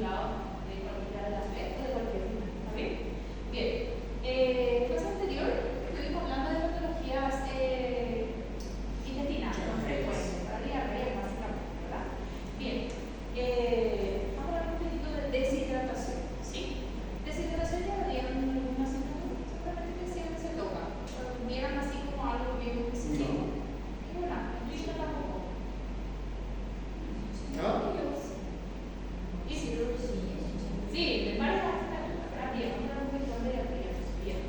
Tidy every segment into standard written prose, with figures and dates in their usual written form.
lado de cualquiera de las B o de cualquier final. ¿Está bien? Bien. Clase anterior estuvimos hablando de patologías intestinales, más frecuentes, para diarrea básicamente, ¿verdad? Bien. Vamos a hablar un poquito de deshidratación, ¿sí? Deshidratación ya verían una asignatura, seguramente que siempre se toca. Cuando vieran así como algo bien específico. Y bueno, yo tampoco. ¿No? Y sí, de varias asignaturas, pero bien, vamos a hablar un poquito de diarrea. Bien.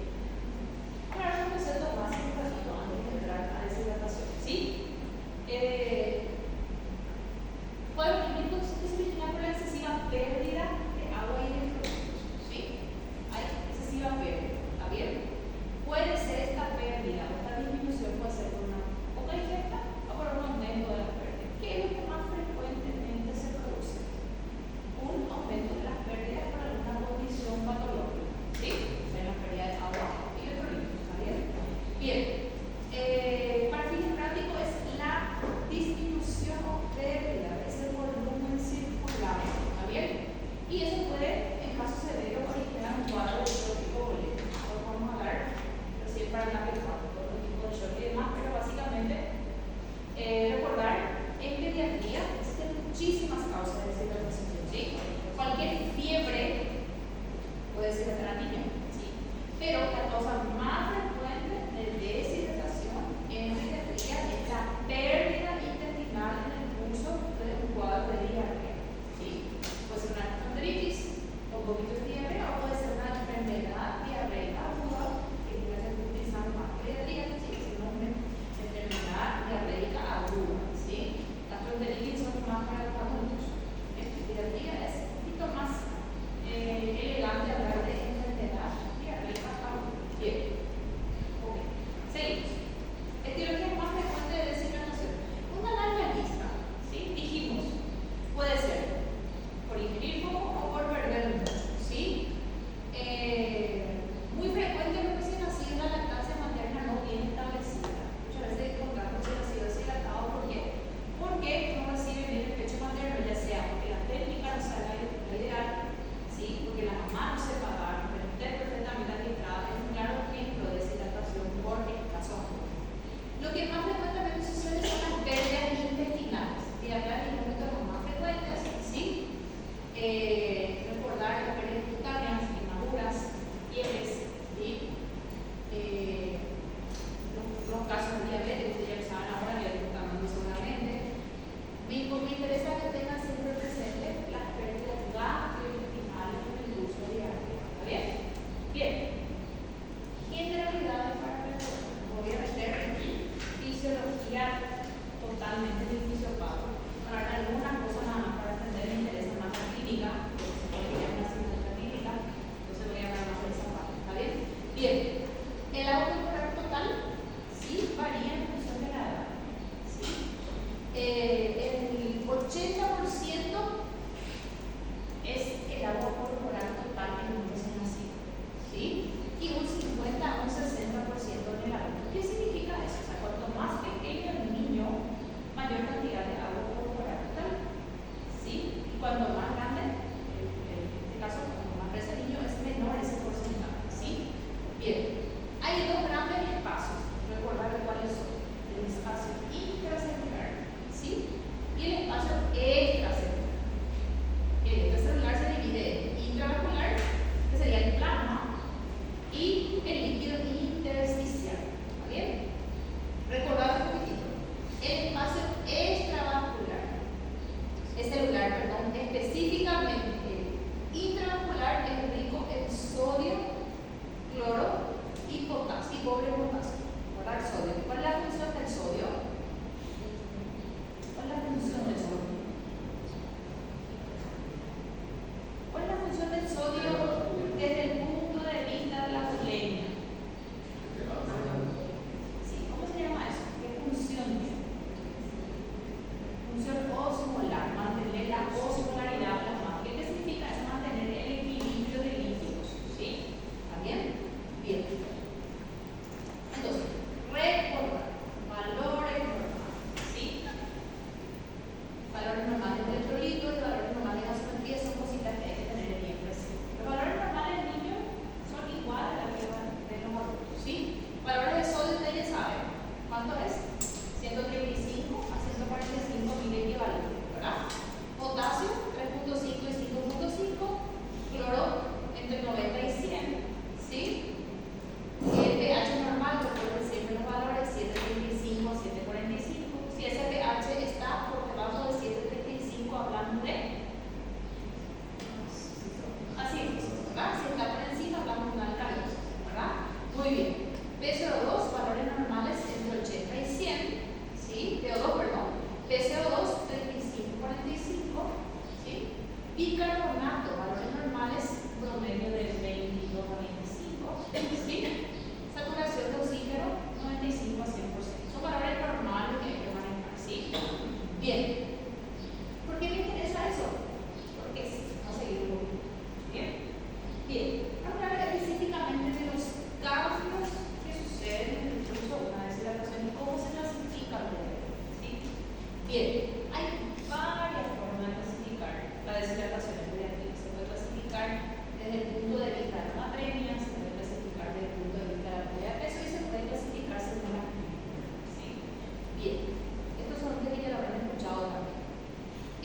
Vamos a hablar de un concepto básico ratito antes de entrar a deshidratación, ¿sí? Puede venir con significa por la excesiva pérdida de agua y electrolitos, ¿sí? Hay excesiva pérdida, ¿está bien? Puede ser esta pérdida o esta disminución puede ser por una poca ingesta o por un aumento de las pérdidas. ¿Qué es lo que más frecuentemente se produce? Un aumento de las pérdidas por alguna condición patológica, ¿sí? O sea, la pérdida de agua y electrolitos, ¿está bien? Bien. Para fines prácticos es la disminución o pérdida de ese volumen circular, ¿está bien? Y eso puede, en caso severo, originar un cuadro de choque covalente. Ahora vamos a hablar recién para la todo tipo de choque y demás, pero básicamente recordar en pediatría existen muchísimas causas de deshidratación, ¿sí? Cualquier fiebre puede deshidratar al niño, ¿sí? Pero la causa más frecuente de deshidratación en pediatría es la pérdida intestinal en el curso de un cuadro de diarrea, ¿sí? Puede ser una gastroenteritis, un poquito de diarrea, o puede ser una enfermedad diarreica aguda, que tiene que utilizar más pediatría, ¿sí? Es un nombre, enfermedad diarreica aguda, ¿sí? Gastroenteritis son más para los adultos. En pediatría es un poquito más elegante hablar de enfermedad diarreica aguda. Bien. Ok. Seguimos. Etiología más frecuente de deshidratación. Una larga lista, ¿sí? Dijimos, puede ser por ingerir poco o por perder mucho, ¿sí? Muy frecuente lo que se nació la lactancia materna no bien establecida. Muchas veces encontramos que nació deshidratado. ¿Por qué? Porque no recibe bien el pecho materno, ya sea porque la técnica no sea la ideal, ¿sí? Porque la mamá no se pagaba, pero usted perfectamente administrada es un claro ejemplo de deshidratación por escaso agua. Lo que más frecuentemente sucede son las pérdidas intestinales. Y acá en el momento los más frecuentes, ¿sí? Recordar las pérdidas cutáneas, quemaduras, pielres, ¿sí? Los casos de diabetes, ustedes ya lo saben ahora, ya lo están dando seguramente. Me interesa que tengan siempre presente las pérdidas gastrointestinales en el curso diario. ¿Está bien? Bien. Generalidades para personas. Voy a meter aquí fisiología totalmente del fisiopato. Para hablar de algunas cosas nada más para entender, me interesa más la clínica, porque se puede crear una asignatura clínica, entonces voy a hablar más de esa parte. ¿Está bien? Bien. El agua corporal total sí varía en función de la edad. ¿Sí? El 80% es el agua corporal total en un recién nacido, ¿sí? Y un 50 a un 60% en el adulto. ¿Qué significa eso? O sea, cuanto más pequeño el niño, mayor cantidad de agua corporal total, ¿sí? Y cuanto más grande, en este caso, cuanto más crece el niño, es menor ese porcentaje, ¿sí? Bien. Hay dos grandes espacios, recordar cuáles son: el espacio intracelular, ¿sí? Y el espacio extracelular. El extracelular se divide en intravascular, que sería el plasma, y el líquido intersticial. ¿Está bien? Recordad un poquitito. El espacio extravascular es el lugar, específico Bicarbonato, valores normales, promedio de 22 a 25. ¿Sí? Saturación de oxígeno, 95 a 100%. Son valores normales que hay que manejar. ¿Sí? Bien. ¿Por qué me interesa eso? Porque vamos a seguir un poquito. Bien. Bien. Vamos a hablar específicamente de los cambios que suceden en el flujo de una deshidratación y cómo se clasifican. ¿Sí? Bien. Hay varias formas de clasificar la deshidratación pediátrica. Se puede clasificar desde el punto de vista de la atremia, se puede clasificar desde el punto de vista de la pérdida de peso y se puede clasificar según la clínica. ¿Sí? Bien. Estos son los que ya lo habrán escuchado también.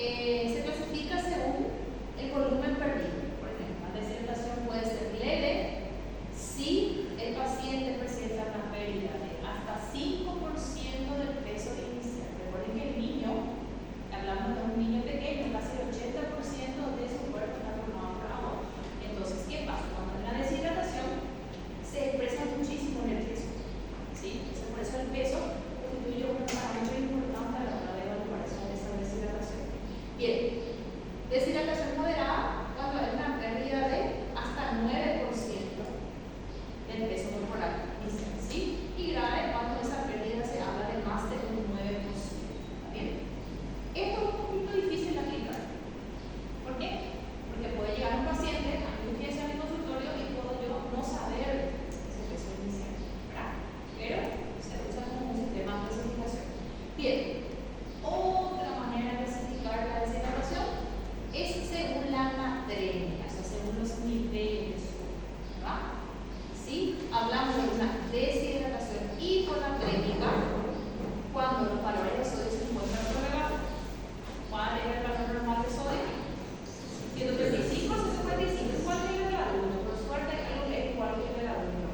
Se clasifica según el volumen perdido. Por ejemplo, la deshidratación puede ser leve si el paciente presenta una pérdida de hasta 5% del peso inicial. Recuerden que el niño, hablamos de un niño pequeño, casi el 80% de su cuerpo está formado por agua. Entonces, ¿qué pasa? Cuando hay una deshidratación, se expresa muchísimo en el peso. ¿Sí? Entonces, por eso el peso constituye un parámetro importante a la hora de evaluar esa deshidratación. Bien, deshidratación moderada cuando hay una pérdida de hasta 9% del peso corporal inicial, ¿sí? Y grave cuando esa pérdida se habla de más de un 9%. ¿Está bien? Esto es un poquito difícil de aplicar. ¿Por qué? Porque puede llegar un paciente a mi urgencia en mi consultorio y puedo yo no saber ese peso inicial, ¿verdad? Pero se usa como un sistema de clasificación. Bien, otra manera de clasificar la deshidratación es según la natremia, o sea, según los niveles, ¿verdad? ¿Sí? Hablamos de una deshidratación hiponatrémica cuando los valores de sodio se encuentran por debajo. ¿Cuál es el valor normal de sodio? 135 a 155. ¿Cuál es el de la 1? Por suerte, algo que es igual que el de la 1.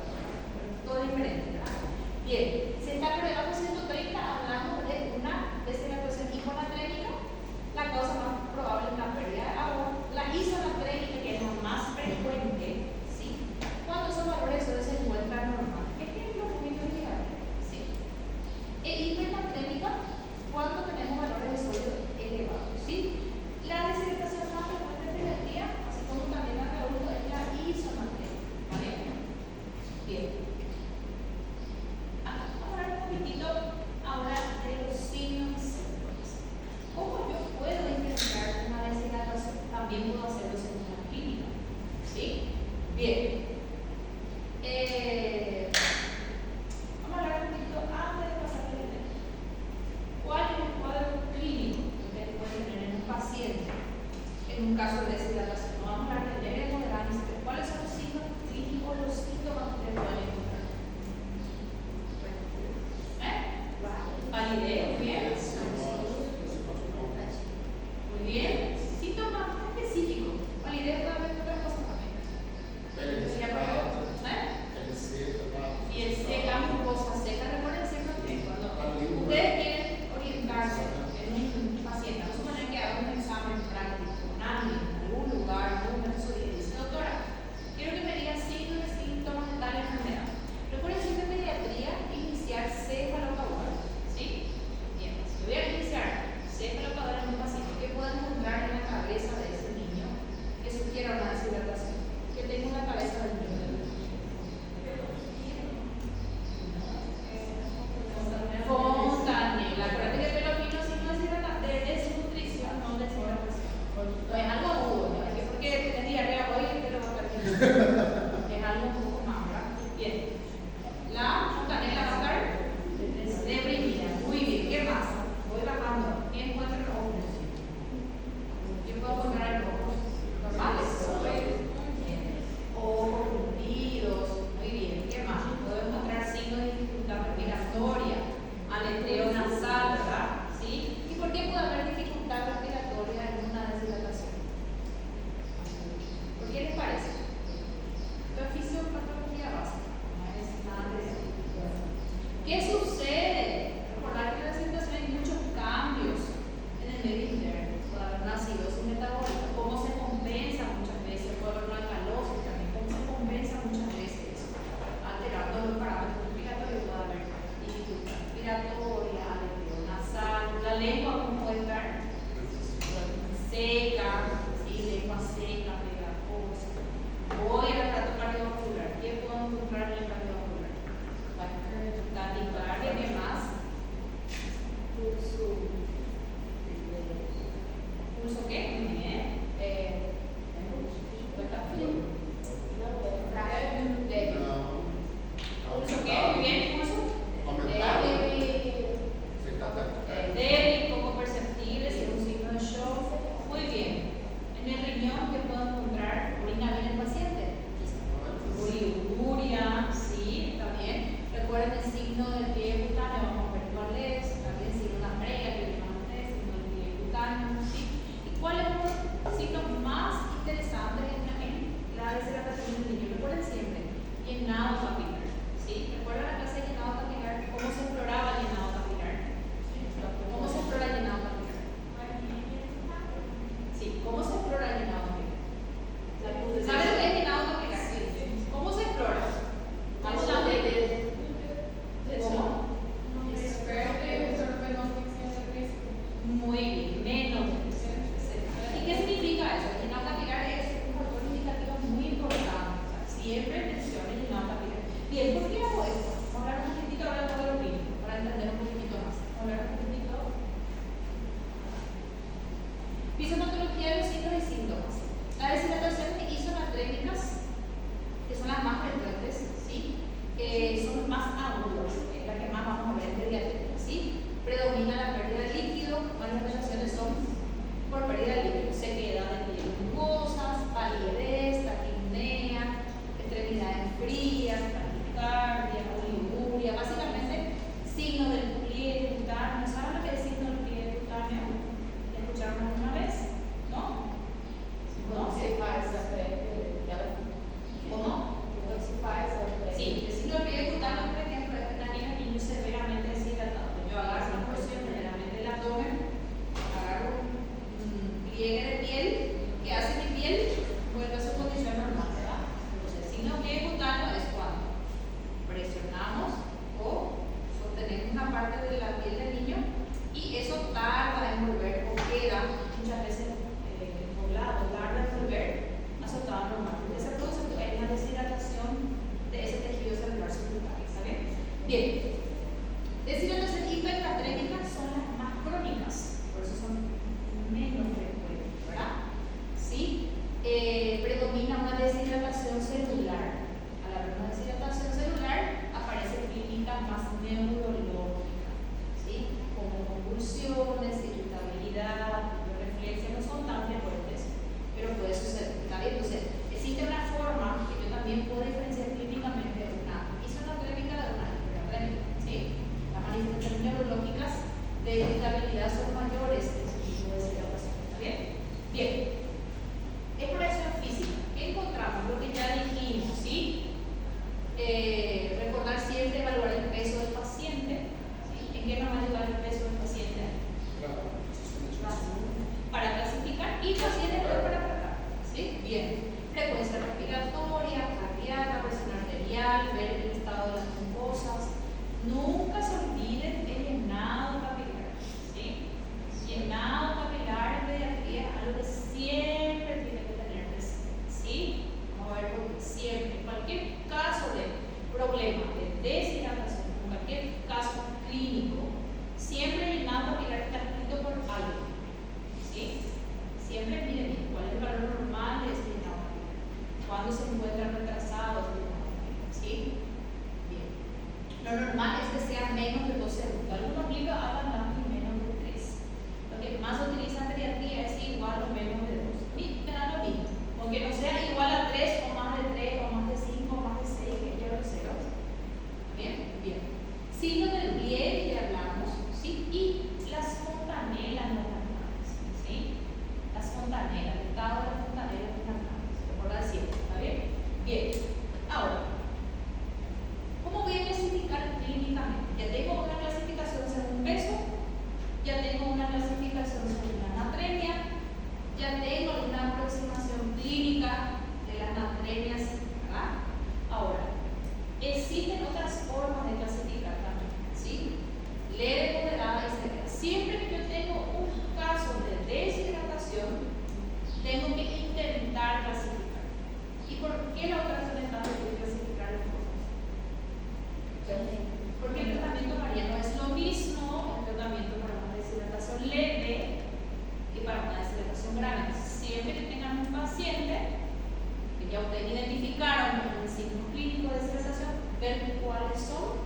Todo diferente, ¿verdad? Bien, si está por debajo de 130, hablamos de una deshidratación hiponatrémica. La causa más probable es la pérdida de agua. La isonatrémica, que es la más frecuente, ¿sí? Cuando esos valores de sodio se encuentran normales. Ejemplo, un poquito de ¿sí? E hipernatrémica, cuando tenemos valores de sodio elevados, ¿sí? La deshidratación más frecuente del día, así como también la de adulto, es la isonatrémica, ¿vale? Bien. Vamos a hablar un poquitito ahora de los signos y síntomas. ¿Cómo yo puedo identificar una deshidratación? También puedo hacerlo según la clínica, ¿sí? Bien. Vamos a hablar un poquito antes de pasar al tema. ¿Cuál es el cuadro clínico que ustedes pueden tener en un paciente en un caso de deshidratación? No vamos a hablar de leve, moderada, pero ¿cuáles son los signos clínicos, los síntomas que ustedes pueden encontrar? Validez, bien. Muy bien. Síntomas específicos. Validez puede haber otras cosas también. Piel seca, mucosa seca. Recuerden siempre que cuando ustedes quieren orientarse en un paciente, no suponen que hagan un examen práctico, nadie, algún llenado capilar. ¿Sí? ¿Recuerdan la clase de llenado capilar? ¿Cómo se exploraba el llenado capilar? ¿Cómo se explora el llenado capilar? Sí, ¿cómo se explora el llenado capilar? ¿Sabes lo que es llenado capilar? ¿Cómo se explora? Vamos a ver. ¿Cómo? Muy bien, menos. ¿Y qué significa eso? El llenado capilar es un factor indicativo muy importante. O sea, siempre menciona el llenado capilar. Bien, ¿por qué hago esto? Vamos a hablar un poquitito ahora de lo clínico, para entender un poquitito más. Vamos a hablar un poquitito. Fisiopatología de los signos y síntomas. Las deshidrataciones isonatrémicas, que son las más frecuentes, ¿sí? Son más agudas, es la que más vamos a ver en pediatría, ¿sí? Predomina la pérdida de líquido, manifestaciones son por pérdida de líquido, sequedad de piel mucosas, palidez, taquipnea, extremidades frías, taquicardia, oliguria, básicamente signos del pliegue cutáneo. ¿Saben lo que es signo del pliegue cutáneo? ¿Escucharon alguna vez? ¿No? ¿No? ¿Cómo? Sí, el signo del pliegue cutáneo, por ejemplo, es que también el niño severamente deshidratado. Yo agarro una porción generalmente del abdomen, agarro un pliegue de piel, ¿qué hace mi piel? Vuelve a su condición normal, ¿verdad? Entonces, el signo del pliegue cutáneo es cuando presionamos o sostenemos una parte de la piel del niño y eso tarda en volver o queda muchas veces poblado, tarda en volver a su estado normal. Porque se produce una deshidratación de ese tejido celular subcutáneo, ¿está bien? Bien, deshidratación hipernatrémica son las más crónicas, por eso son menos frecuentes, ¿verdad? ¿Sí? Predomina una deshidratación celular. Al haber una deshidratación celular, aparecen clínicas más neurológicas, ¿sí? Como convulsiones, irritabilidad, reflexia, no son tan frecuentes, pero puede suceder, ¿está bien? Entonces, existe una forma que yo también puedo diferenciar clínicamente una isonatrémica de una hipernatrémica, ¿sí? Las manifestaciones neurológicas de irritabilidad son mayores en ese tipo de deshidratación, ¿está bien? Bien. Exploración física. ¿Qué encontramos? Lo que ya dijimos, ¿sí? Recordar siempre evaluar el peso del paciente, ¿sí? ¿En qué nos va a ayudar el peso del paciente? Para clasificar y paciente para tratar, ¿sí? Bien. Frecuencia respiratoria, cardíaca, presión arterial, ver el estado de las mucosas. Nunca se olviden el llenado capilar, ¿sí? Llenado capilar en pediatría es algo que siempre tiene que tener presente, ¿sí? Vamos a ver porque siempre, en cualquier caso de problema de deshidratación, en cualquier caso clínico, siempre el llenado capilar está escrito por algo, ¿sí? Siempre miren bien cuál es el valor normal de ese llenado capilar, cuándo se encuentra retrasado ese llenado capilar, ¿sí? Bien. Lo normal es que sea menos de 2 segundos. Algunos libros hablan tanto y menos de 3. Lo que más se utiliza en pediatría es igual o menos de 2. Y me da lo mismo. Aunque no sea igual a 3 o más de 3 o más de 5 o más de 6, que yo lo sé. Bien, bien. Signos del pliegue ya hablamos, ¿sí? Y las fontanelas neonatales, ¿sí? Las fontanelas, el estado de las fontanelas neonatales. Recuerda siempre, ¿está bien? Bien. Ahora, ¿cómo voy a clasificar clínicamente? Ya tengo una clasificación según peso, ya tengo una clasificación según la anatremia, ya tengo una aproximación clínica de las anatremias, ¿verdad? Ahora, existen otras formas de clasificar también, ¿sí? Leve, moderada y severa. Siempre que yo tengo un caso de deshidratación, tengo que intentar clasificar. ¿Y por qué la otra intentar clasificar las cosas? Porque el tratamiento varía, no es lo mismo el tratamiento para una deshidratación leve que para una deshidratación grave. Siempre que tengan un paciente que ya ustedes identificaron el signo clínico de deshidratación, ver cuáles son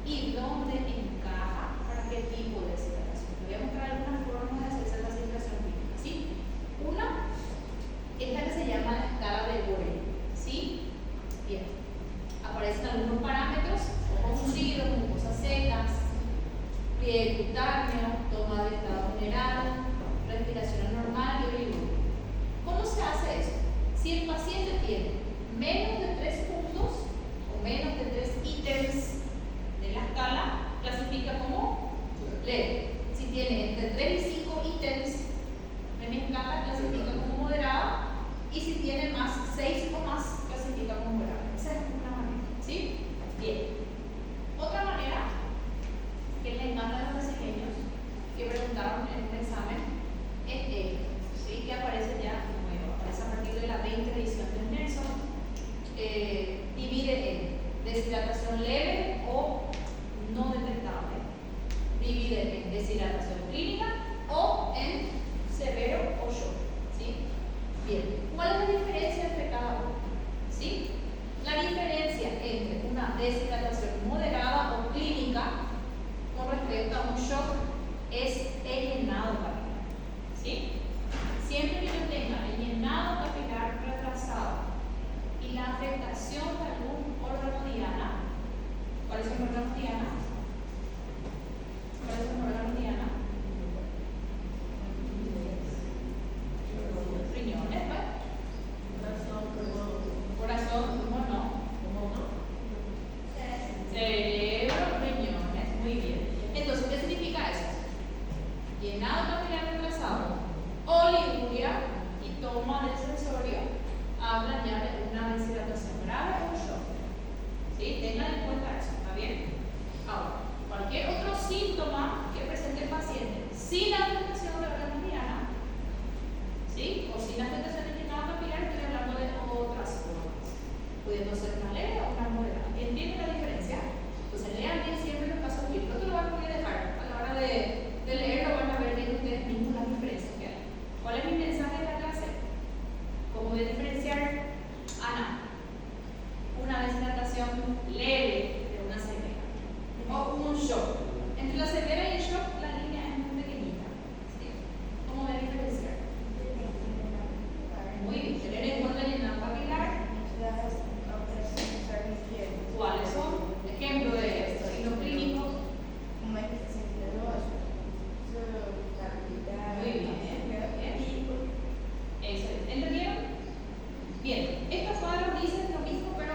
y dónde encaja para qué tipo de deshidratación. Les voy a mostrar algunas formas de hacer esa clasificación clínica, ¿sí? Una es la que se llama la escala de Borel, ¿sí? Bien. Aparecen algunos parámetros: ojos hundidos, mucosas secas, pliegue cutáneo, toma de estado general, respiración anormal y oliguria. ¿Cómo se hace eso? Si el paciente tiene menos de 3 puntos o menos escala, clasifica como leve. Si tiene entre 3 y 5 ítems en escala, clasifica como moderada. Y si tiene más 6 o más, clasifica como moderada. Esa es una manera. ¿Sí? Bien. Otra manera que les encanta a los brasileños, que preguntaron en un examen, es esta, ¿sí? Que aparece ya, bueno, aparece a partir de la 20 edición del Nelson. Divide en deshidratación leve o no detectable, divide en deshidratación clínica o en severo o shock. ¿Sí? Bien, ¿cuál es la diferencia entre cada uno? ¿Sí? La diferencia entre una deshidratación moderada o clínica con respecto a un shock es el llenado capilar. ¿Sí? Siempre que yo tenga el llenado capilar retrasado y la afectación de algún órgano diana, ¿cuál es el órgano diana? ¿Cuál es el órgano diana? Riñones, corazón, ¿cómo no? Cerebro, riñones, muy bien. Entonces, ¿qué significa eso? Llenado capilar retrasado, oliguria y toma del sensorio hablan ya de una deshidratación grave o un shock. ¿Sí? Tengan en cuenta eso, ¿está bien? Ahora, cualquier otro síntoma que presente el paciente sin afectación de la mediana, ¿sí? O sin afectación del llenado capilar, estoy hablando de otras formas, pudiendo ser una leve o una moderada. ¿Entienden la diferencia? Entonces, lean bien siempre los casos clínicos. Esto lo van a poder dejar a la hora de leerlo, van a ver bien ustedes mismos las diferencias que hay. ¿Cuál es mi mensaje de la clase? ¿Cómo voy a diferenciar? Ana, una deshidratación leve de una severa o un shock. Entre la severa y el shock la línea es muy pequeñita. ¿Sí? ¿Cómo voy a diferenciar? Muy bien, tener en cuenta el llenado capilar. ¿Cuáles son? Ejemplo de esto, y los clínicos. Muy bien. Eso es. ¿Entendieron? Bien, estos cuadros dicen lo mismo, pero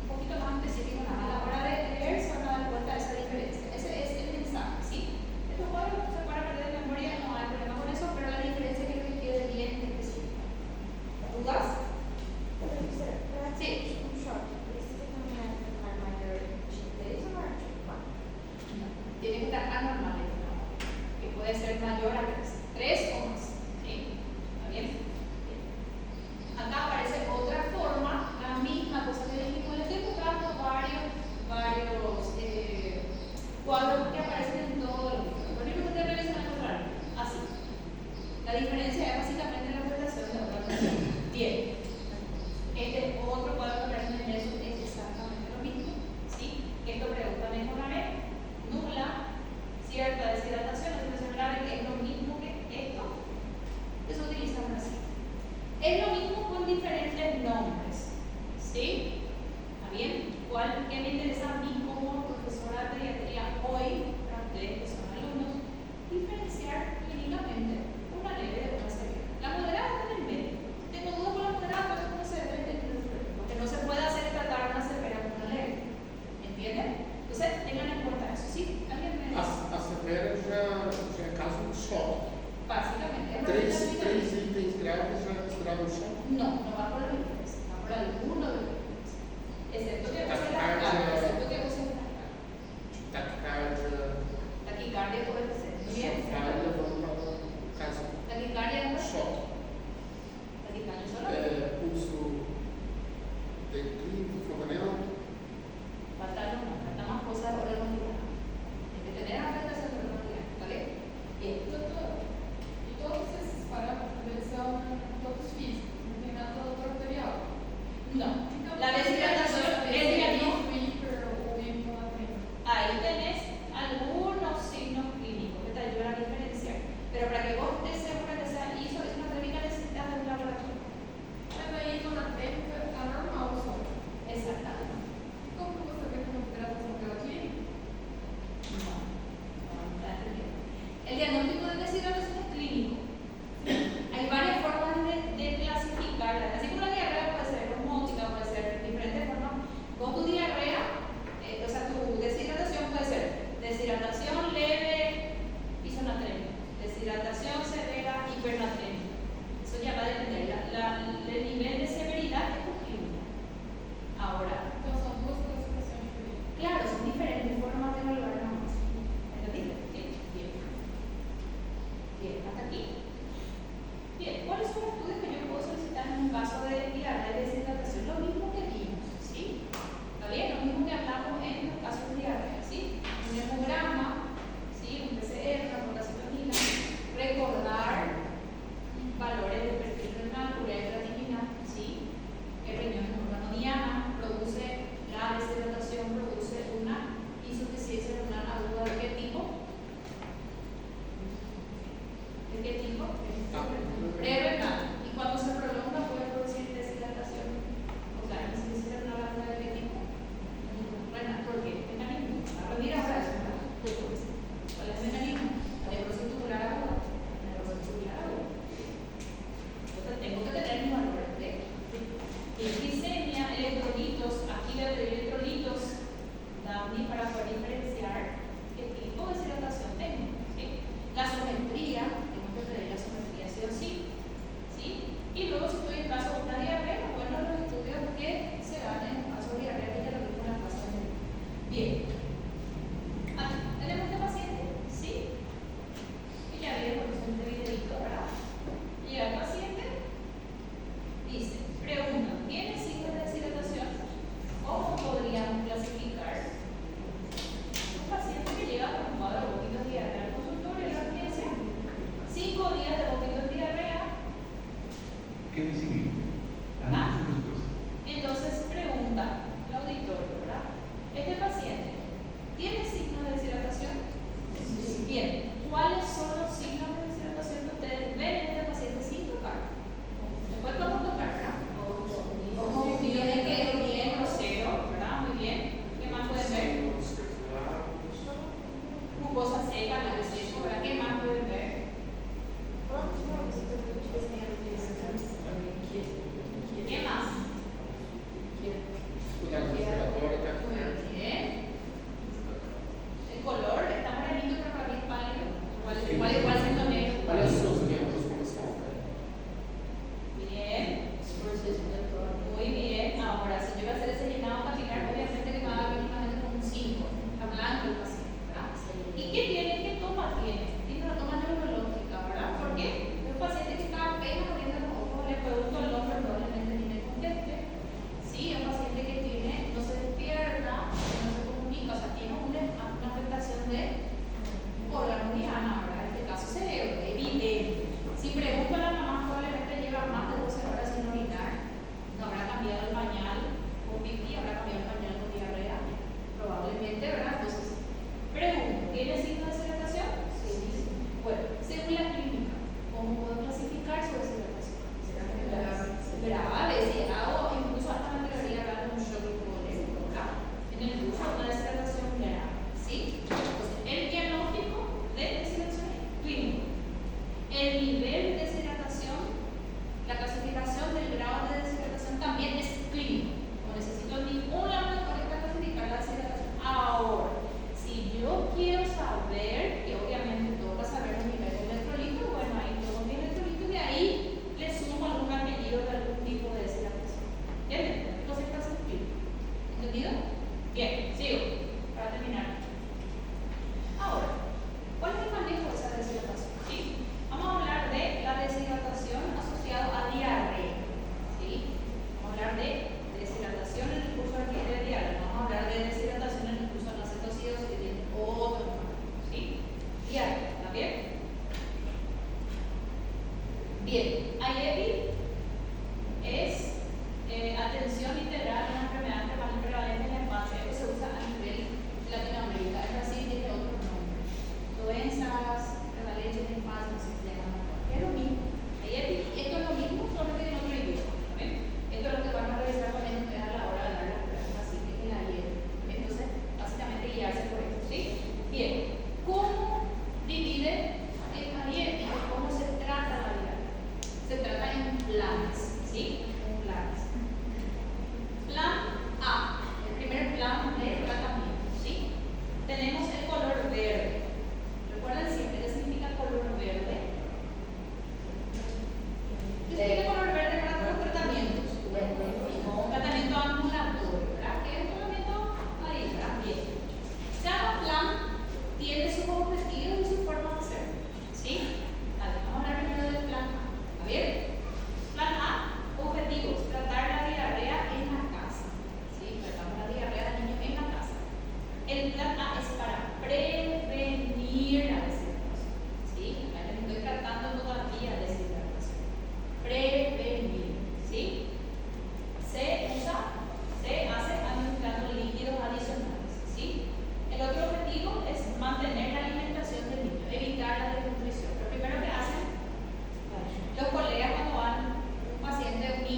un poquito más específico. A la hora de leer se van a dar cuenta de esa diferencia. Ese es el mensaje, ¿sí? Estos cuadros se van a perder de memoria, no hay problema con eso, pero la diferencia quiero que quede bien específica. ¿Dudas? Sí. Tiene que estar anormal, que puede ser mayor a 3 o más. ¿Sí? ¿Está bien? Acá aparece otra forma, la misma cosa que dijimos. Les estoy mostrando varios cuadros que aparecen en todo el libro. Lo único que ustedes realizan es encontrar así. La diferencia es básicamente la operación de otra operación. Bien. Este otro cuadro que aparece en eso es exactamente lo mismo. ¿Sí? Esto pregunta mejoraré. Nula, cierta deshidratación, deshidratación grave, que es lo mismo que esto. Eso utilizamos así. Es lo mismo con diferentes nombres. ¿Sí? ¿Está bien? ¿Qué me interesa a mí como profesora de pediatría hoy, para ustedes que son alumnos? Diferenciar clínicamente una leve de una severa. La moderada está en el medio. Tengo dudas con la moderada, pero no se debe entender. Porque no se puede hacer tratar una severa con una leve. ¿Entienden? Entonces, tengan en cuenta eso. ¿Sí? ¿Alguien me dice? A severa já é caso de choque. Básicamente. Três itens graves já considerados choque? No, no va por los ítems, va por alguno de los ítems. Excepto que puse la carga, excepto que puse la carga. Taquicardia. Taquicardia puede ser. Bien. Taquicardia, vamos para o caso. Taquicardia es Choque. Taquicardia solo. Pulso de clínico, fontanela. Falta más cosas de orden mundial. Hay que tener afectación de orden mundial. ¿Está bien? Bien. Doutor, e todos esses parâmetros eles são todos físicos, não tem nada laboratorial. otros estudios que yo puedo solicitar en un caso de diarrea y deshidratación, lo mismo que vimos, ¿sí? ¿Está bien? Lo mismo que hablamos en los casos de diarrea, ¿sí? Un hemograma, ¿sí? Un PCR, una protocitonina, recordar valores de perfil renal, urea y creatinina, ¿sí? El riñón es un órgano diana, produce la deshidratación, produce una insuficiencia renal aguda. ¿De qué tipo? ¿De qué tipo? Prerenal. Y cuando se prolonga puede producir deshidratación. O sea, insuficiencia renal aguda. ¿De qué tipo? Renal. ¿Por qué? Mecanismo. Mira ahora eso, ¿verdad? ¿Cuál es el mecanismo? Necrosis tubular aguda. Necrosis tubular aguda. Entonces tengo que tener mis valores de glicemia, electrolitos. Aquí voy a pedir electrolitos. Dame para poder diferenciar qué tipo de deshidratación tengo. ¿Sí? Gasometría, tengo que pedir gasometría sí o sí. ¿Sí? Y luego si estoy en caso de una diarrea, bueno, los estudios que se dan en caso de diarrea, que ya lo vimos en la clase anterior. Bien. Aquí tenemos este paciente, ¿sí? Y ya vieron por un videito, ¿verdad? Y el paciente dice, pregunta, ¿tiene signos de deshidratación? ¿Cómo podríamos clasificar un paciente que llega con un cuadro de vómitos diarrea al consultorio en la urgencia? 5 días de vómitos diarrea. ¿Qué distinguir? ¿Ah? Entonces pregunta el auditorio, ¿verdad? ¿Este paciente tiene signos de deshidratación? Bien, ¿cuáles son los signos de deshidratación que ustedes ven en este paciente sin tocar? Después podemos tocar, ¿verdad? Ojo, tiene que ir bien grosero, ¿verdad? Muy bien. ¿Qué más pueden ver? Mucosa seca, la de seco, ¿verdad? ¿Qué más pueden ver? ¿Qué más? Muy bien. El color está morenito, pero para mí es pálido. Igual siendo negro. ¿Cuáles son los miembros como están? Bien. Muy bien. Ahora, si yo voy a hacer ese llenado capilar, obviamente que me va a dar mínimamente con un 5. Está blanco el paciente, ¿verdad? ¿Y qué tiene? ¿Qué toma tiene? Tiene una toma neurológica, ¿verdad? ¿Por qué? Es un paciente que está apenas abriendo los ojos, le pregunto al hombre, probablemente tiene conteste. Sí, es un paciente que tiene, no se despierta, no se comunica, o sea, tiene una afectación de órgano diana, ¿verdad? En este caso cerebro, evidente. Si pregunto a la mamá, probablemente lleva más de 12 horas sin orinar, no habrá cambiado el pañal con pipí, habrá cambiado el pañal con diarrea, probablemente, ¿verdad? Entonces, pregunto, ¿tiene signo de deshidratación? Sí. Bueno, según la clínica, ¿cómo puedo clasificar su deshidratación? Grave, si hago incluso hasta la teoría hablar de un shock hipovolémico, ¿verdad? En el curso una deshidratación grave, ¿sí? Entonces, el diagnóstico de deshidratación es clínico. El nivel de deshidratación, la clasificación del grado de deshidratación también es clínico. No necesito ningún laboratorio para clasificar la deshidratación. Ahora, si yo quiero saber, que obviamente tengo que saber el nivel de electrolitos, bueno, ahí tengo mi electrolito y de ahí le sumo algún apellido de algún tipo de deshidratación. ¿Entienden? Entonces está clínico. ¿Entendido? Bien, sigo, para terminar. Ahora, ¿cuál es el manejo de esa deshidratación? ¿Sí? Vamos a hablar de la deshidratación asociada a diarrea. ¿Sí? Vamos a hablar de deshidratación en el curso de diarrea. Vamos a hablar de deshidratación en el curso de la cetocidosis, que tiene otro nombre. ¿Sí? Diarrea, ¿está bien? Bien, IEPI es atención integral a una enfermedad prevalente en la infancia. Esto se usa a nivel de Latinoamérica. En Brasil tiene otro nombre. Doenças prevalentes en la infancia, no sé si se llama. Es lo mismo. IEPI, esto es lo mismo, solamente en otro idioma. ¿Ven? Esto es lo que van a revisar también ustedes a la hora de dar las pruebas, así que es la IEPI. Entonces, básicamente guiarse por esto. ¿Sí? Bien. ¿Cómo divide el IEPI? ¿Cómo se trata la diarrea? Se trata en planes, ¿sí? En planes. Plan A, el primer plan de tratamiento, ¿sí? Tenemos el color verde. ¿Recuerdan siempre qué significa color verde? ¿Qué significa color verde para todos los tratamientos? Un tratamiento ambulatorio, ¿verdad? ¿Qué es un tratamiento ahí, ¿verdad? Bien. Cada plan tiene sus objetivos y su forma de hacer, ¿sí? Vale, vamos a hablar primero del plan A. ¿Está bien?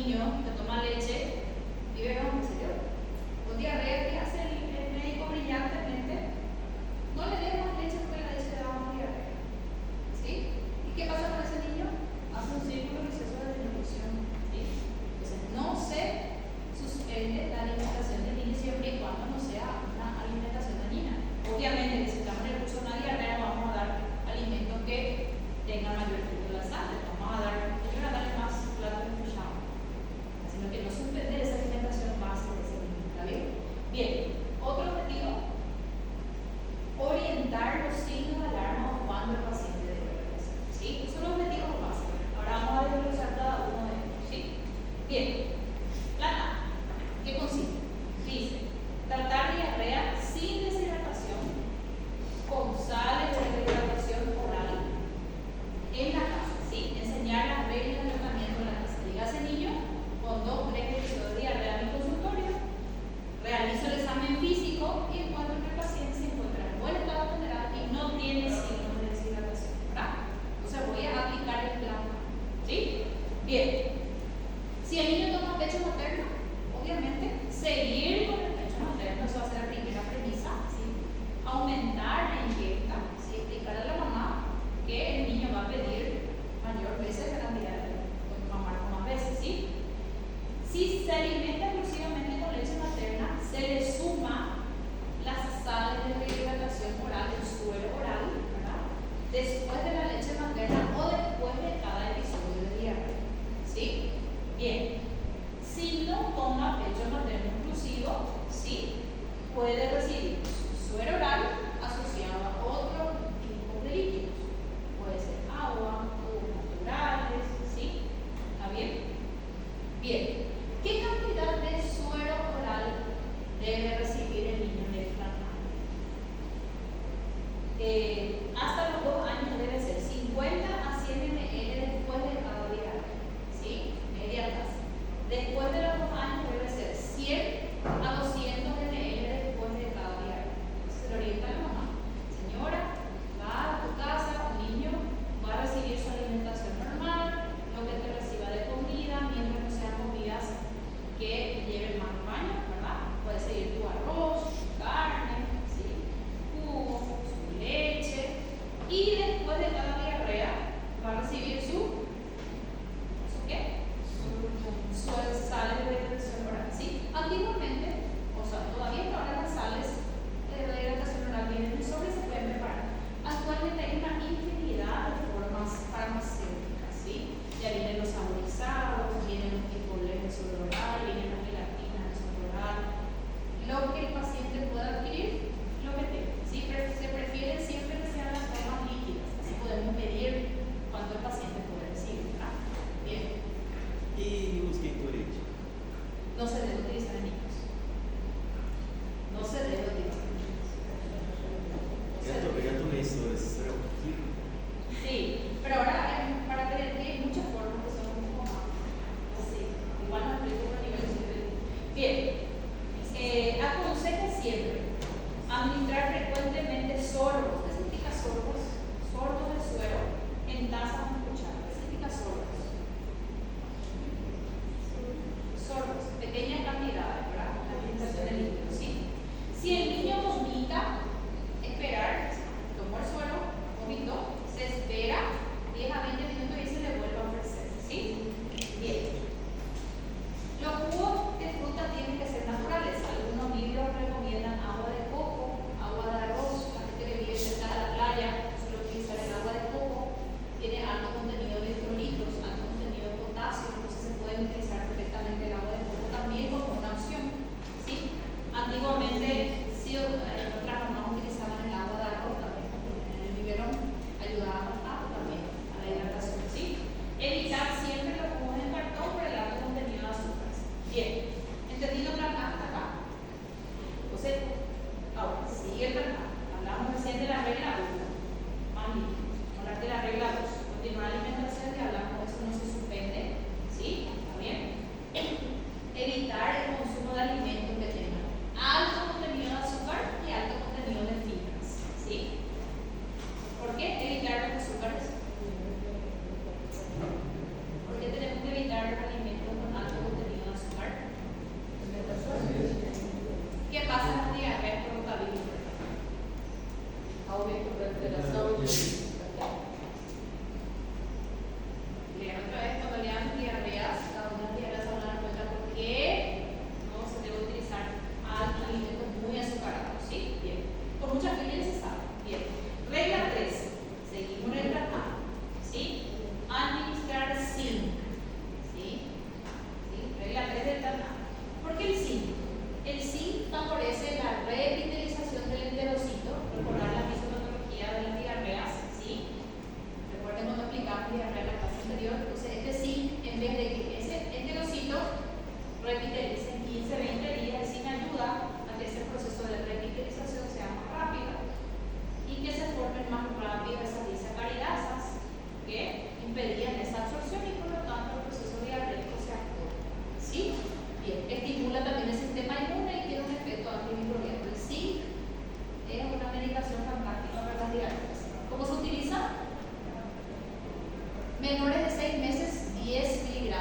niño que toma leche y ve, no, en serio, con diarrea, ¿qué hace el médico brillantemente? No le dé más leche porque la leche le da más diarrea. ¿Sí? ¿Y qué pasa con ese niño? Hace un círculo vicioso de desnutrición. ¿Sí? Entonces, no se suspende la alimentación del niño siempre y cuando no sea una alimentación dañina. Obviamente, si estamos en el curso de una diarrea, vamos a dar alimentos que tengan mayor efecto laxante. Vamos a dar, yo voy a darle más platos de puchado, sino que no suspender esa alimentación base de ese niño. ¿Está bien? Bien, otro objetivo, orientar los signos de alarma cuando el paciente debe regresar. ¿Sí? Esos son los objetivos básicos. Ahora vamos a desglosar cada uno de ellos. ¿Sí? Bien, plan A, ¿qué consiste? Dice, tratar diarrea sin deshidratación con sales de deshidratación oral en la casa. ¿Sí? Enseñar las reglas de tratamiento en la casa. Llega ese niño con 2 o 3 episodios de diarrea en mi consultorio, realizo el examen físico y encuentro que el paciente se encuentra en buen estado general y no tiene signos de deshidratación, ¿verdad? Entonces voy a aplicar el plan. ¿Sí? Bien. Si el niño toma pecho materno, obviamente seguir con el pecho materno, eso va a ser la primera premisa. ¿Sí? Aumentar la ingesta, ¿sí? Explicar a la mamá que el niño va a pedir mayor veces de cantidad de mamar con más veces. ¿Sí? Si se alimenta exclusivamente con leche materna, se le suma las sales de rehidratación oral, el suero oral, ¿verdad? Después de la leche materna o después de cada episodio de diarrea. ¿Sí? Bien. Si no toma pecho materno exclusivo, sí, puede recibir suero oral asociado a otros tipos de líquidos. Puede ser agua, jugos naturales,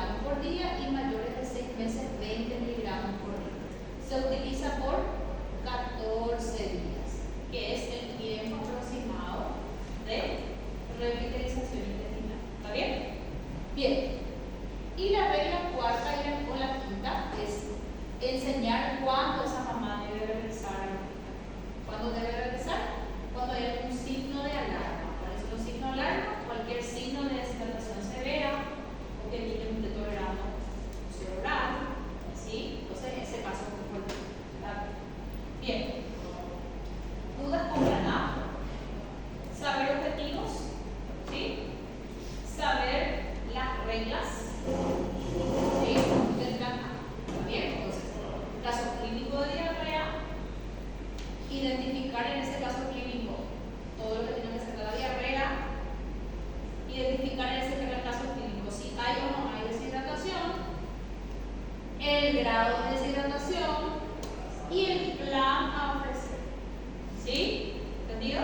miligramos por día y mayores de 6 meses 20 miligramos por día. Se utiliza por 14 días, que es el tiempo aproximado de revitalización intestinal. ¿Está bien? Bien. Y la regla cuarta o la quinta es enseñar cuándo esa mamá debe regresar a la hospital. ¿Cuándo debe regresar? Cuando hay algún signo de alarma. ¿Cuál es un signo de alarma? Cualquier signo de deshidratación severa o que el niño esté tolerando cerebral, ¿sí? Entonces, en ese caso es muy importante. Bien. ¿Dudas con plan A? Saber objetivos, ¿sí? Saber las reglas, ¿sí? Del plan A. ¿Está bien? Entonces, caso clínico de diarrea, identificar en ese caso clínico todo lo que tiene que ser la diarrea, identificar en ese caso clínico si hay o no hay deshidratación, el grado de deshidratación y el plan a ofrecer. ¿Sí? ¿Entendido?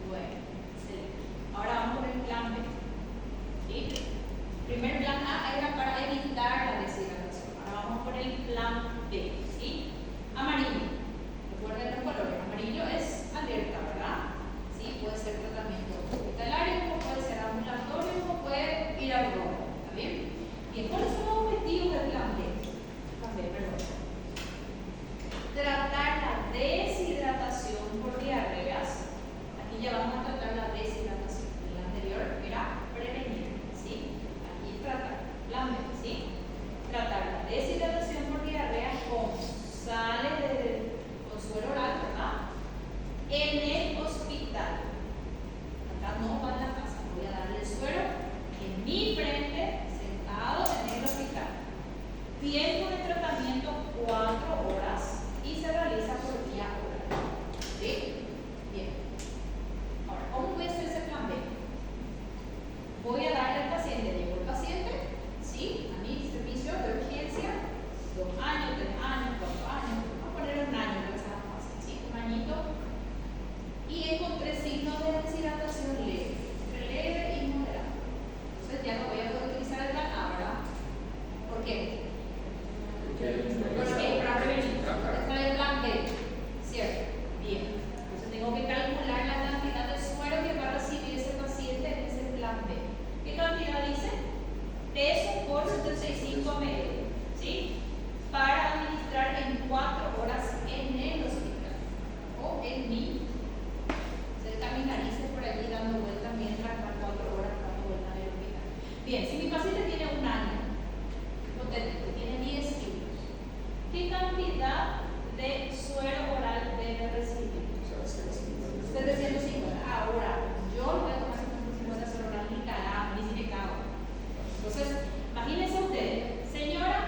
Bueno, excelente. Ahora vamos por el plan B. ¿Sí? Primer plan A era para evitar la deshidratación. Ahora vamos por el plan B. ¿Sí? Amarillo. Recuerden los colores. Amarillo es alerta, ¿verdad? ¿Sí? Puede ser tratamiento hospitalario, como puede ser ambulatorio, como puede ir al rojo. ¿Está bien? Bien, ¿cuáles son los objetivos del plan B? Tratar la deshidratación por diarreas. Aquí ya vamos a tratar la deshidratación. El anterior era prevenir, ¿sí? Aquí tratar. Plan B, ¿sí? Tratar la deshidratación por diarrea con sales con suero oral, ¿verdad? En el hospital. Acá no va en la casa. Voy a darle el suero en mi frente, sentado en el hospital. Tiempo de tratamiento 4 horas y se realiza por vía oral. ¿Sí? Bien. Ahora, ¿cómo voy a hacer ese plan B? Voy a darle al paciente, llegó el paciente, ¿sí? A mi servicio de urgencia, 2 años, 3 años, 4 años, vamos a poner un año para que sea más fácil, ¿sí? Un añito. Y encontré signos de deshidratación leve, entre leve y moderado. Entonces ya no voy a poder utilizar el plan A, ¿verdad? ¿Por qué? Porque para prevenir. Está el plan B, ¿cierto? Bien. Entonces tengo que calcular la cantidad de suero que va a recibir ese paciente en ese plan B. ¿Qué cantidad dice? Peso por 75 medio, ¿sí? Para administrar en 4 horas en el hospital o en mi. Cerca mi narices por allí dando vueltas mientras va 4 horas dando vueltas en el hospital. Bien, si mi paciente tiene un año, hipotético, tiene 10 kilos, ¿qué cantidad de suero oral debe recibir? 750. Ahora, yo no voy a tomar 750 suero oral ni cagado, ni si me cago. Entonces, imagínense ustedes, señora,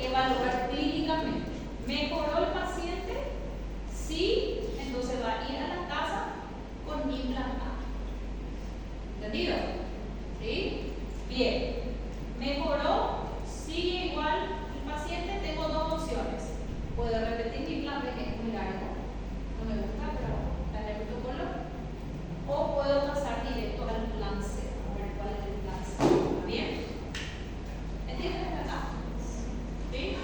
Evaluar clínicamente. ¿Mejoró el paciente? Sí, entonces va a ir a la casa con implantado. ¿Entendido? ¿Sí? Bien. ¿Mejoró? Sigue igual el paciente. Tengo dos opciones. Puedo repetir mi plan B, que es muy largo. No me gusta, pero darle el protocolo. O puedo pasar directo al plan C. A ver cuál es el plan C. ¿Está bien? ¿Entienden hasta acá? ¿Sí?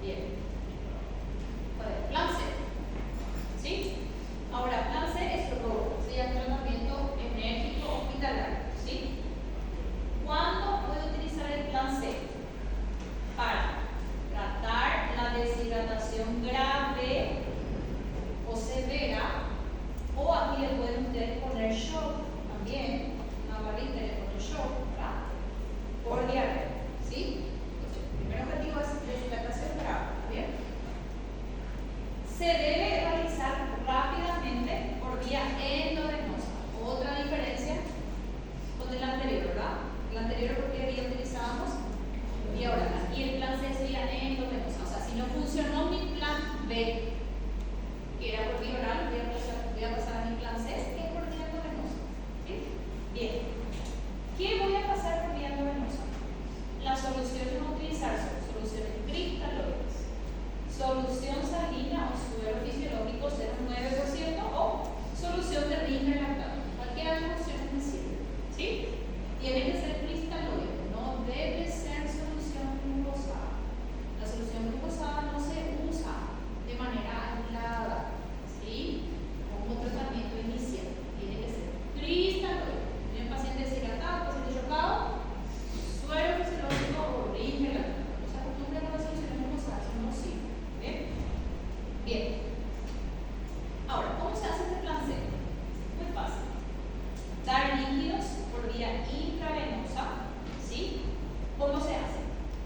Bien. Plan C. ¿Sí? Ahora, plan C es ROR, se llama tratamiento enérgico hospitalario. ¿Sí? ¿Cuándo puedo utilizar el plan C? Para tratar la deshidratación grave o severa, o aquí le pueden ustedes poner shock también, una barrita le pone shock, ¿verdad? Por diario. ¿Sí? Entonces, el primer objetivo es deshidratación grave. ¿Bien? Se debe realizar rápidamente por vía endovenosa. Otra diferencia con el anterior, ¿verdad? El anterior, ¿por qué vía utilizábamos? Vía oral. Y el plan C es vía endovenosa. O sea, si no funcionó mi plan B, que era por vía oral, voy a pasar a mi plan C, que es por vía endovenosa. ¿Sí? Bien. ¿Qué voy a pasar por vía endovenosa? Las soluciones a utilizar son soluciones cristaloides, solución salina o suero fisiológico 0,9% o solución de Ringer lactato. Cualquiera de las opciones me sirve. ¿Sí? Tiene que ser cristaloide, no debe ser solución glucosada. La solución glucosada no se usa de manera aislada, ¿sí? Como tratamiento inicial. Tiene que ser cristaloide. Tiene paciente deshidratado, paciente chocado, suero fisiológico o Ringer lactato. No se acostumbren con las soluciones glucosadas, eso no sirve. Bien. Ahora, ¿cómo se hace este plan C? Muy fácil. Dar líquidos por vía intravenosa. ¿Sí? ¿Cómo se hace?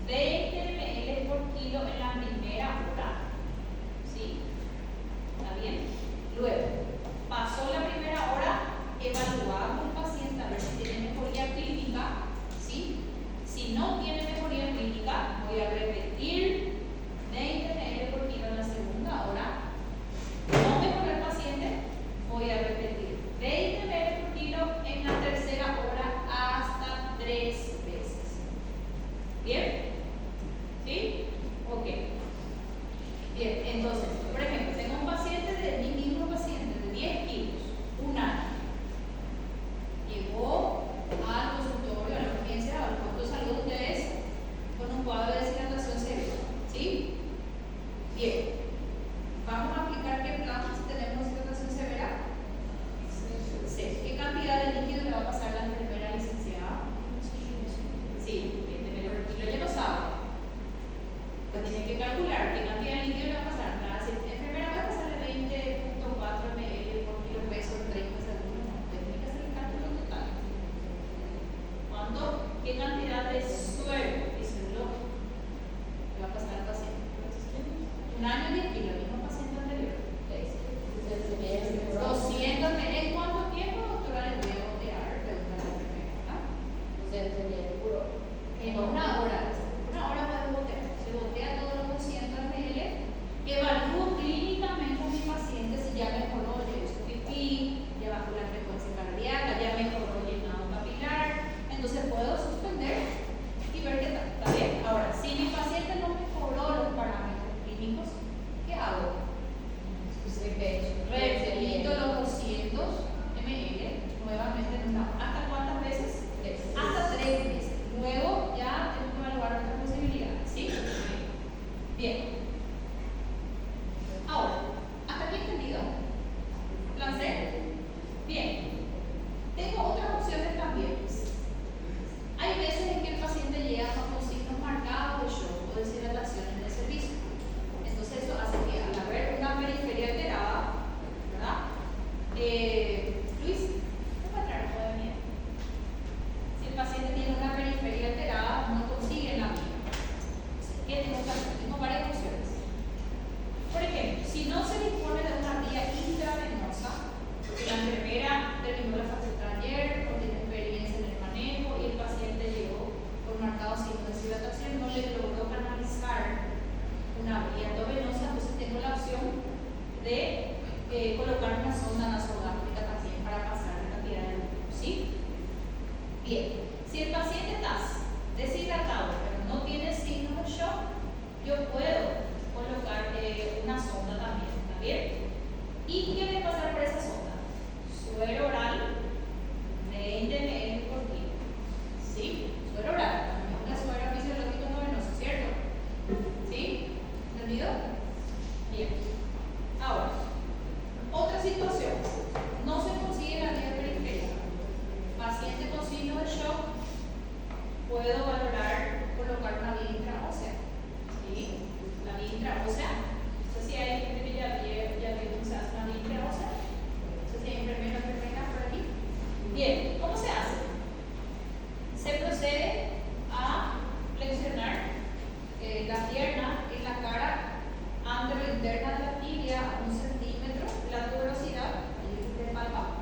20 ml por kilo en la primera hora. ¿Sí? ¿Está bien? Luego, pasó la primera hora, evaluamos al paciente a ver si tiene mejoría clínica. ¿Sí? Si no tiene mejoría clínica, voy a repetir 20 ml por kilo en la segunda hora. No mejoró el paciente, voy a repetir 20 ml por kilo en la tercera hora hasta 3 veces. ¿Bien? ¿Sí? Ok. Bien, entonces, por ejemplo, tengo un paciente mi mismo paciente de 10 kilos, un año. Llegó al consultorio, a la urgencia, al punto de salud de ustedes, con un cuadro de deshidratación severa. ¿Sí? Bien. Vamos a aplicar qué plan si tenemos deshidratación severa. Sí. ¿Qué cantidad de líquido le va a pasar la enfermera licenciada? Sí, 20 ml por kilo. Ella lo sabe. Pues tiene que calcular qué cantidad de líquido le va a pasar. La enfermera va a pasarle 20.4 ml por kilo peso en 30 segundos. No, tiene que hacer el cálculo total. ¿Qué cantidad de suero fisiológico le va a pasar al paciente? Un año de kilo, el mismo paciente anterior. 200 ml. ¿En cuánto tiempo, doctora, le voy a botear? Pregunta la enfermera. En una hora. Una hora puede botear. Se botea todos los 200 ml. Evalúo clínicamente a mi paciente si ya mejoró, ya hizo pipí, ya bajó la frecuencia cardíaca, ya mejoró el llenado capilar. Entonces puedo suspender y ver qué tal. ¿Está bien? Ahora, si mi paciente no mejoró los parámetros clínicos, ¿qué hago? Repito los 200 ml nuevamente en una. ¿Hasta cuántas veces? Hasta 3 veces. Luego ya tengo que evaluar otras posibilidades. ¿Sí? Bien. Ahora, ¿hasta aquí entendido? ¿Plan C? Bien. Tengo otras opciones también. Hay veces en que el paciente llega con signos marcados de shock o deshidratación en el servicio. Entonces eso hace que al haber una periferia alterada, ¿verdad? Luis, ¿cómo atrás puede venir? Si el paciente tiene una periferia alterada, no consigue la misma. ¿Qué tengo que hacer? Tengo varias opciones. Por ejemplo, si no se dispone de una vía intravenosa, porque la enfermera terminó la facultad ayer, no tiene experiencia en el manejo y el paciente llegó con marcado signo de deshidratación, no le logró canalizar colocar una sonda nasogástrica también para pasar la cantidad de líquido, ¿sí? Bien, si el paciente está deshidratado pero no tiene signos de shock, yo puedo colocar una sonda también, ¿está bien? ¿Y qué debe pasar por esa sonda? Suero oral, 20 ml por kilo, ¿sí? Suero oral, no es suero fisiológico no venoso, ¿cierto? ¿Sí? ¿Entendido? Bien. Ahora, otra situación. No se consigue la vía periférica. Paciente con signo de shock, puedo valorar colocar una vía intraósea. ¿Sí? La vía intraósea. No sé si hay gente que ya vio cómo se hace una vía intraósea. No sé si hay enfermeras por aquí. Bien, ¿cómo se hace? Se procede a flexionar la pierna en la cara anterointerna de la tibia a 1 centímetro, la tuberosidad, de palma.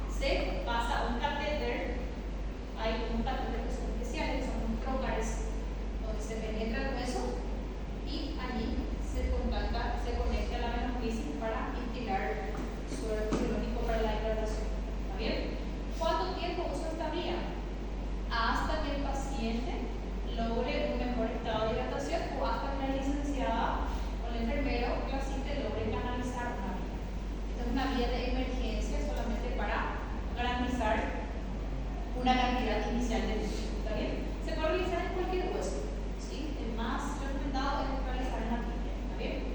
Se pasa un catéter, hay unos catéteres que son especiales, que son unos trócares, donde se penetra el hueso y allí se conecta a la vena física para instilar suero fisiológico para la hidratación. ¿Está bien? ¿Cuánto tiempo uso esta vía? Hasta que el paciente logre un mejor estado de hidratación o hasta que la licenciada o el enfermero que asiste logre canalizar una vía. Esta es una vía de emergencia solamente para garantizar una cantidad inicial de líquido. ¿Está bien? Se puede realizar en cualquier hueso, ¿sí? El más recomendado es realizar en la tibia. ¿Está bien?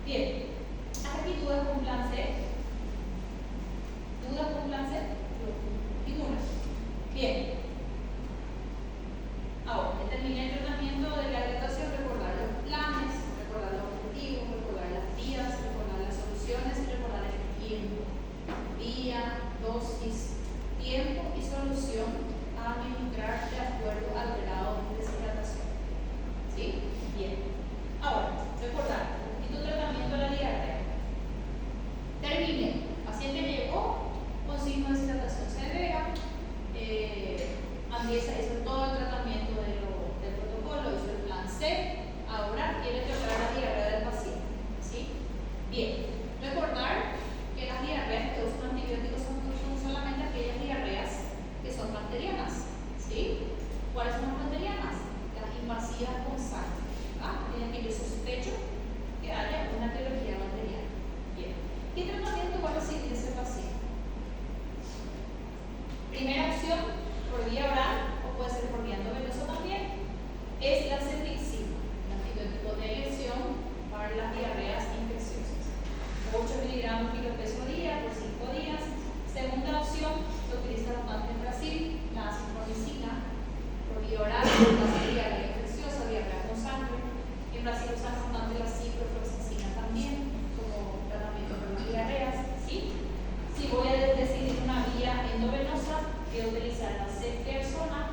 Bien. ¿Hasta aquí dudas con plan C? ¿Dudas con plan C? Ninguna. Bien. Ahora, terminé el tratamiento de la hidratación, recordar los planes, recordar los objetivos, recordar las vías, recordar las soluciones y recordar el tiempo. Vía, dosis, tiempo y solución a administrar de acuerdo al grado de deshidratación. ¿Sí? Bien. Ahora, recordar, tu tratamiento de la diarrea. Terminé. Paciente llegó con signo de deshidratación severa. Andiesa hizo todo el tratamiento del protocolo, hizo el plan C. Ahora quiere tratar la diarrea del paciente. ¿Sí? Bien. Recordar que las diarreas que usan antibióticos son solamente aquellas diarreas que son bacterianas. ¿Sí? ¿Cuáles son las bacterianas? Las invasivas con sangre. Aquellas que yo sospecho que haya una etiología bacteriana. Bien. ¿Qué tratamiento va a recibir ese paciente? Primera opción, por vía oral o puede ser por vía endovenosa también, es la cefixima, un antibiótico de elección para las diarreas infecciosas. 8 miligramos kilo peso día por 5 días. Segunda opción, se utiliza bastante en Brasil, la azithromicina, por vía oral, la diarrea infecciosa, diarrea con sangre. En Brasil usan bastante la ciprofloxacina también como tratamiento para las diarreas. ¿Sí? Si voy a decidir una vía endovenosa, voy a utilizar la ceftriaxona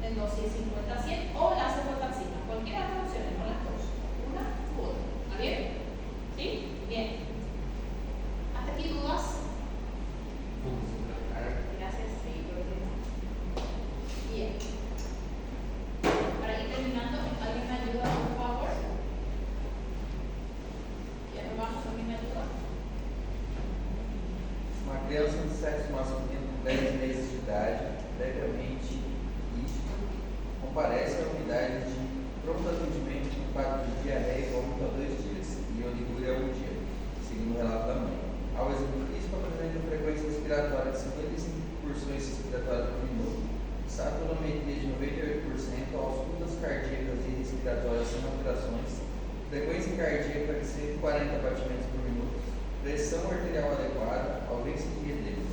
en dosis 50-100 o la cefotaxina, cualquiera de las opciones, no las dos, una u otra. ¿Está bien? ¿Sí? Bien. ¿Hasta aquí dudas? Gracias, sí, bien. Para ir terminando, ¿alguien me ayuda, por favor? Ya nos vamos, ¿alguien me ayuda? Uma criança de sexo masculino com 10 meses de idade, previamente rígida, comparece à unidade de pronto atendimento com quadro de diarreia e vômito há 2 dias e oliguria há 1 dia, segundo o relato da mãe. Ao exame físico, apresenta frequência respiratória de 55 incursões respiratórias por minuto, saturametria de 98%, auscultas cardíacas e respiratórias sem alterações, frequência cardíaca de 140 batimentos por minuto, pressão arterial adequada, ausência de edema.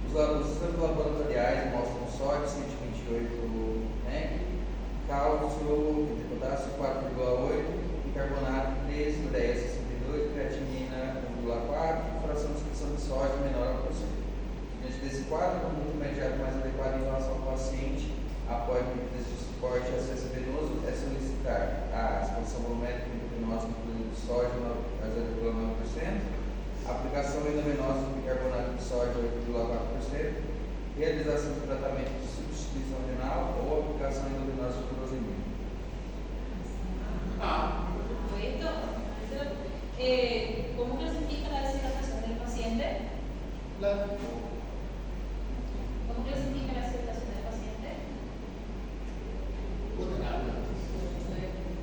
Os exames laboratoriais mostram sódio 128 mg, cálcio, potássio 4,8, bicarbonato 13, ureia 62, creatinina 1,4, fração de excreção de sódio menor a 1%. Diante desse quadro, o conduto imediato mais adequado em relação ao paciente, após medidas de suporte ao acesso venoso, é solicitar a expansão volumétrica endovenosa com sódio a 0,9%, aplicação endovenosa de bicarbonato de sódio 8,4%, realização de tratamento de substituição renal ou aplicação endovenosa de furosemida. ¿Cómo que ¿Cómo clasifica la aceptación del paciente?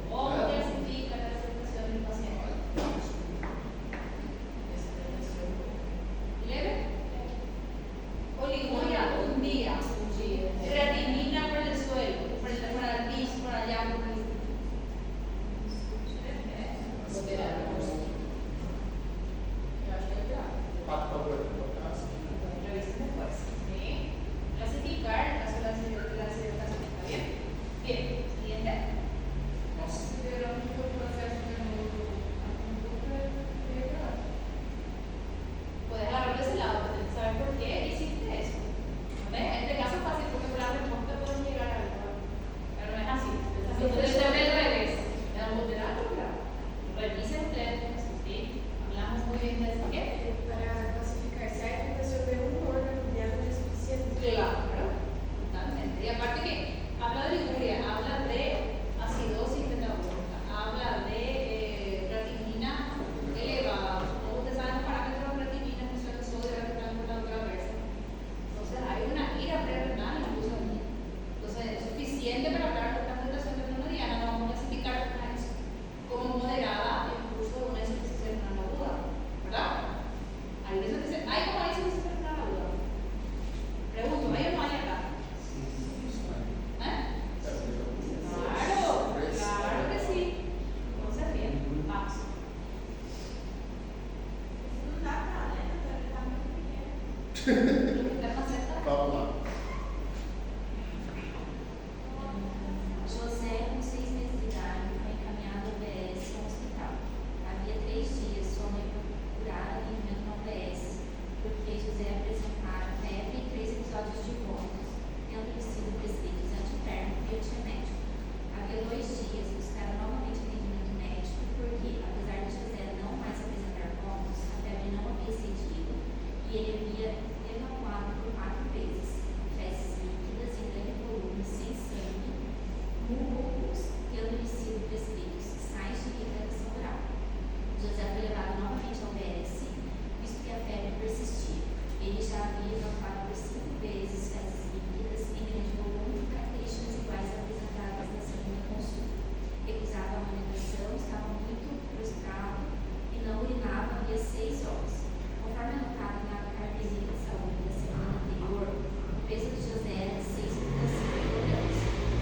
¿Cómo clasifica la aceptación del paciente? ¿Leve? Oliguria, un día. Creatinina por el suelo, por el piso, por allá. Revisen después. ¿Sí? Clasificar el caso de la aceleración. ¿Está bien? Bien. Siguiente. Puedes agarrarlo de ese lado, pero tienes que saber por qué hiciste eso. ¿Ves? En este caso es fácil porque por la respuesta puedes llegar a algo. Pero no es así. Entonces se ve al revés. Le damos de lado, claro. Revisen ustedes, ¿sí? Hablamos muy bien de eso. ¿Qué? Para clasificar si hay afectación de un órgano ya no es suficiente. Claro, totalmente. Y aparte que habla de liguria, habla de acidosis metabólica, habla de creatinina elevada. Como ustedes saben, los parámetros de creatinina, función de sodio, la que están por la otra vez. Entonces, hay una ira prerenal incluso aquí. Entonces, es suficiente para hablar de esta afectación terminodiana. No vamos a clasificar a eso como moderada, incluso de una insuficiencia renal aguda, ¿verdad? Hay una insuficiencia, hay como hay insuficiencia renal aguda. Pregunto, ¿hay o no hay acá? ¿Eh? Claro que sí. Entonces, bien, vamos. ¿Está más cerca? José, com 6 meses de idade, foi encaminhado ao UBS ao hospital. Havia 3 dias, sua mãe procurar atendimento na UBS, porque José apresentara febre e 3 episódios de vômitos, tendo-lhe sido prescritos antitérmico e antimédico. Havia 2 dias, buscaram novamente atendimento médico, porque, apesar de José não mais apresentar vômitos, a febre não havia cedido e ele havia evacuado por 4 vezes, fezes líquidas em grande volume, sem sangue, mucos, tendo-lhe sido prescritos sais de hidratação oral. José foi levado novamente ao UBS, visto que a febre persistia. Ele já havia evacuado por 5 vezes fezes líquidas em grande volume, características iguais apresentadas na segunda consulta. Recusava a alimentação, estava muito prostrado e não urinava havia 6 horas. Conforme anotado na carteirinha de saúde da semana anterior, o peso de José era de 6,5 kg.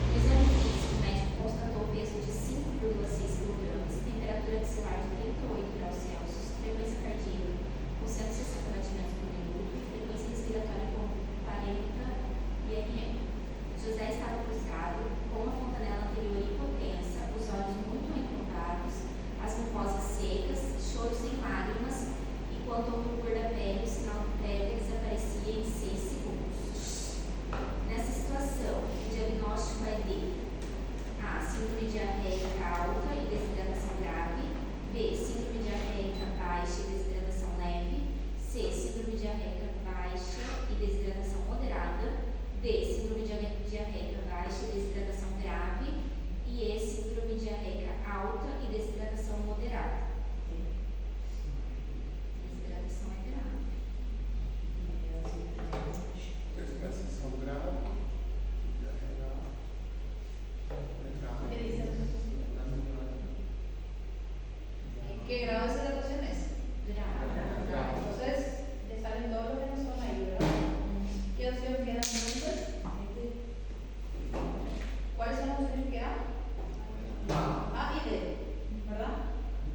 No exame físico, o médico constatou o peso de 5,6 kg, temperatura axilar de 38 graus Celsius, frequência cardíaca com 160 batimentos por minuto e frequência respiratória com 40 IRM. José estava prostrado, com uma fontanela anterior hipotensa, os olhos muito encurvados, as mucosas secas, choro sem lágrimas, enquanto ao rubor da pele, o sinal de prévia desaparecia em 6 segundos. Nessa situação, o diagnóstico é de A. Síndrome diarreica alta e desidratação grave. B. Síndrome diarreica baixa e desidratação leve. C. Síndrome diarreica baixa e desidratação moderada. D. Síndrome diarreica baixa e desidratação grave. E E. Síndrome diarreica alta e desidratação moderada. Desidratação é grave. ¿Qué dice? ¿Qué grado de hidratación es? Grave. Entonces, le salen todos los que no son ahí, ¿verdad? ¿Qué opción queda entonces? ¿Cuáles son las opciones que quedan? A y D, ¿verdad?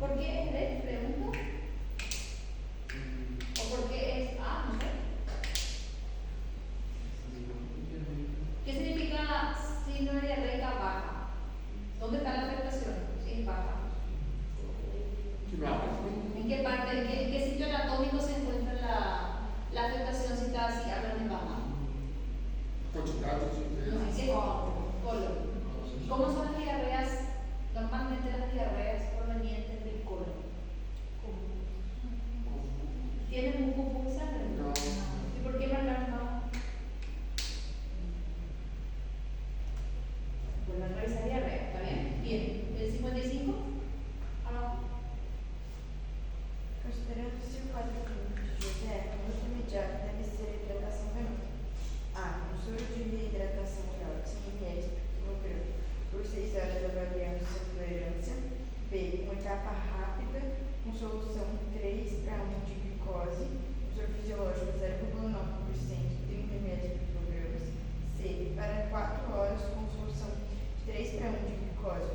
¿Por qué es D? Pregunto. ¿O por qué es A? No sé. ¿Qué significa síndrome diarreica baja? ¿Dónde está la afectación? Sí, baja. ¿En qué parte, en qué sitio anatómico se encuentra la afectación si está así, hablan de baja? ¿En qué colon? ¿Y cómo son las diarreas? Normalmente las diarreas provenientes del colon. ¿Tienen un cupo de sangre? No. ¿Y por qué marcan baja? Vuelvan a revisar diarrea, ¿está bien? Bien. ¿El 55? Abajo. Considerando etapa rápida, com solução 3:1 de glicose, soro fisiológico 0,9%, 30 mg/kg. C. Para 4 horas, com solução 3:1 de glicose,